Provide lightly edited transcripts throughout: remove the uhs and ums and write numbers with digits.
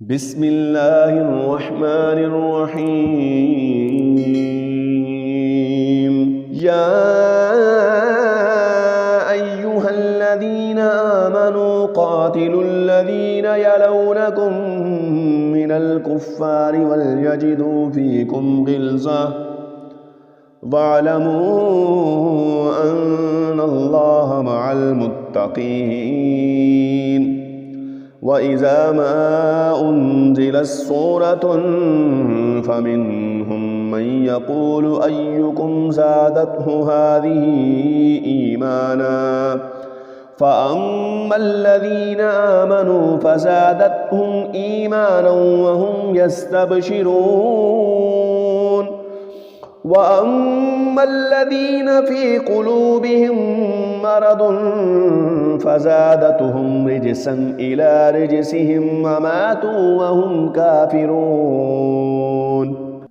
بسم الله الرحمن الرحيم. يا أيها الذين آمنوا قاتلوا الذين يلونكم من الكفار وليجدوا فيكم غلظة واعلموا أن الله مع المتقين. وإذا ما أنزلت سورة فمنهم من يقول أيكم زادته هذه إيمانا فأما الذين آمنوا فزادتهم إيمانا وهم يستبشرون وأما الذين في قلوبهم مرض فزادتهم رجسا إلى رجسهم وماتوا وهم كافرون.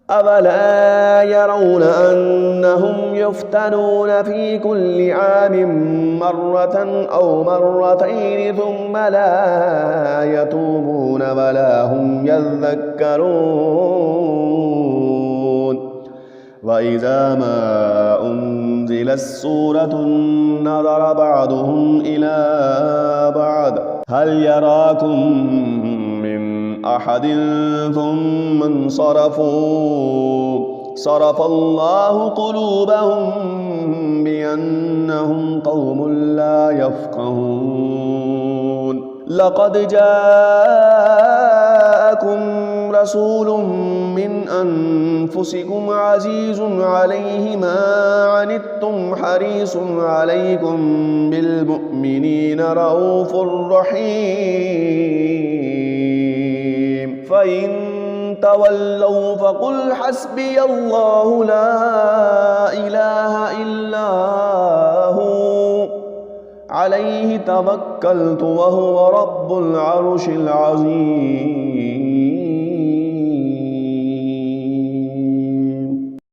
أولا يرون أنهم يفتنون في كل عام مرة أو مرتين ثم لا يتوبون ولا هم يذكرون. وإذا ما أنزلت سورة نظر بعضهم إلى بعض هل يراكم من أحد ثم انصرفوا صرف الله قلوبهم بأنهم قوم لا يفقهون. لقد جاءكم رسول من أنفسكم عزيز عليه ما عنتم حريص عليكم بالمؤمنين رؤوف رحيم. فإن تولوا فقل حسبي الله لا إله إلا هو عليه توكلت وهو رب العرش العظيم.